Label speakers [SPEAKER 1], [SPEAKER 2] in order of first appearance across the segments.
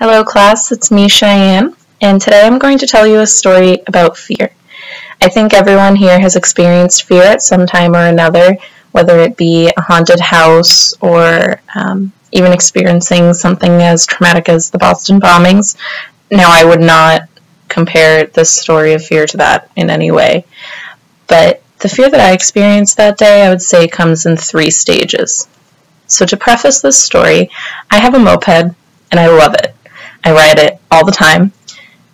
[SPEAKER 1] Hello class, it's me Cheyenne, and today I'm going to tell you a story about fear. I think everyone here has experienced fear at some time or another, whether it be a haunted house or even experiencing something as traumatic as the Boston bombings. Now, I would not compare this story of fear to that in any way, but the fear that I experienced that day, I would say, comes in 3 stages. So to preface this story, I have a moped and I love it. I ride it all the time,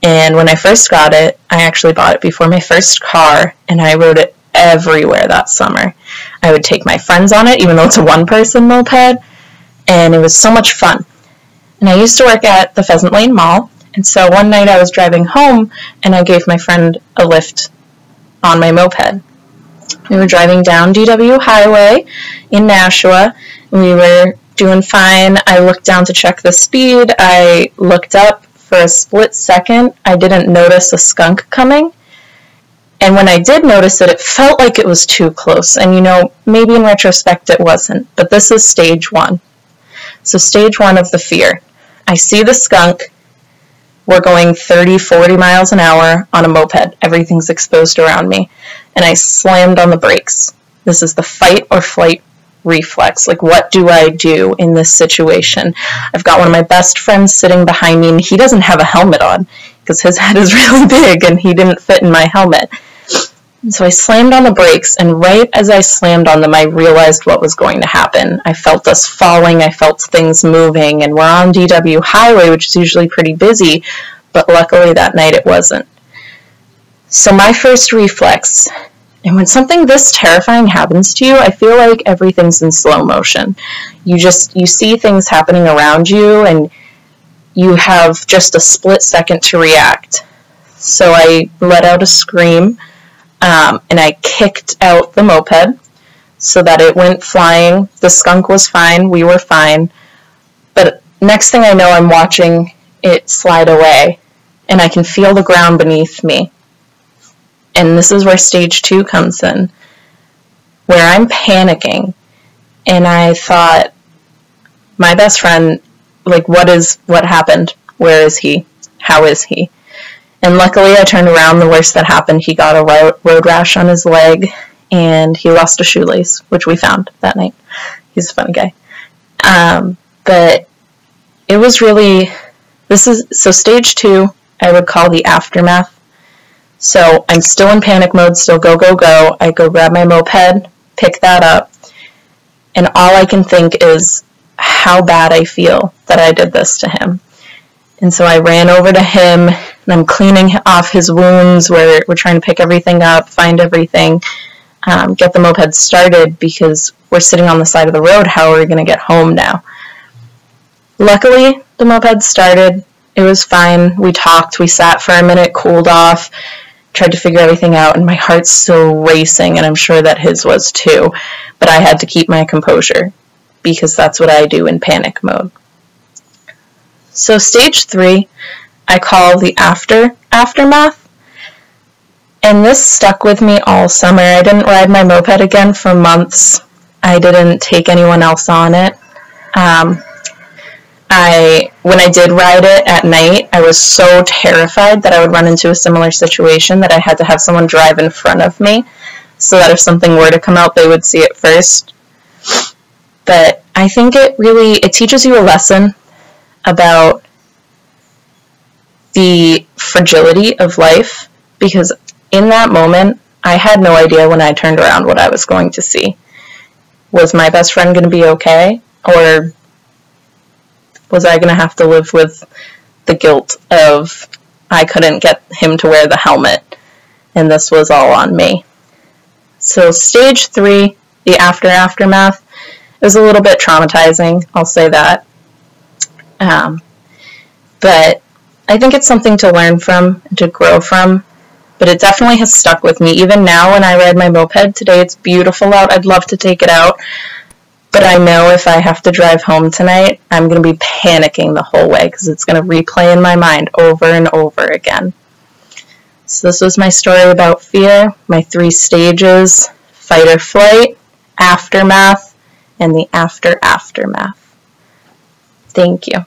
[SPEAKER 1] and when I first got it, I actually bought it before my first car, and I rode it everywhere that summer. I would take my friends on it, even though it's a one-person moped, and it was so much fun. And I used to work at the Pheasant Lane Mall, and so one night I was driving home, and I gave my friend a lift on my moped. We were driving down DW Highway in Nashua, and we were doing fine. I looked down to check the speed. I looked up for a split second. I didn't notice a skunk coming. And when I did notice it, it felt like it was too close. And maybe in retrospect it wasn't. But this is stage 1. So stage 1 of the fear. I see the skunk. We're going 30, 40 miles an hour on a moped. Everything's exposed around me. And I slammed on the brakes. This is the fight or flight reflex. Like, what do I do in this situation? I've got one of my best friends sitting behind me, and he doesn't have a helmet on because his head is really big and he didn't fit in my helmet. And so I slammed on the brakes, and right as I slammed on them, I realized what was going to happen. I felt us falling, I felt things moving, and we're on DW Highway, which is usually pretty busy, but luckily that night it wasn't. So my first reflex, and when something this terrifying happens to you, I feel like everything's in slow motion. You see things happening around you, and you have just a split second to react. So I let out a scream, and I kicked out the moped so that it went flying. The skunk was fine, we were fine, but next thing I know, I'm watching it slide away, and I can feel the ground beneath me. And this is where stage 2 comes in, where I'm panicking, and I thought, my best friend, like, what happened? Where is he? How is he? And luckily I turned around. The worst that happened, he got a road rash on his leg, and he lost a shoelace, which we found that night. He's a funny guy. But it was really, so stage 2, I would call the aftermath. So I'm still in panic mode, still go, go, go. I go grab my moped, pick that up, and all I can think is how bad I feel that I did this to him. And so I ran over to him, and I'm cleaning off his wounds. We're trying to pick everything up, find everything, get the moped started, because we're sitting on the side of the road. How are we going to get home now? Luckily, the moped started. It was fine. We talked, we sat for a minute, cooled off, tried to figure everything out, and my heart's still racing, and I'm sure that his was too. But I had to keep my composure, because that's what I do in panic mode. So stage 3, I call the aftermath, and this stuck with me all summer. I didn't ride my moped again for months. I didn't take anyone else on it. When I did ride it at night, I was so terrified that I would run into a similar situation that I had to have someone drive in front of me so that if something were to come out, they would see it first. But I think it teaches you a lesson about the fragility of life, because in that moment, I had no idea when I turned around what I was going to see. Was my best friend going to be okay? Or was I going to have to live with the guilt of I couldn't get him to wear the helmet, and this was all on me? So stage 3, the aftermath, is a little bit traumatizing, I'll say that. But I think it's something to learn from, to grow from, but it definitely has stuck with me. Even now when I ride my moped, today it's beautiful out, I'd love to take it out. But I know if I have to drive home tonight, I'm going to be panicking the whole way because it's going to replay in my mind over and over again. So this was my story about fear, my 3 stages: fight or flight, aftermath, and the aftermath. Thank you.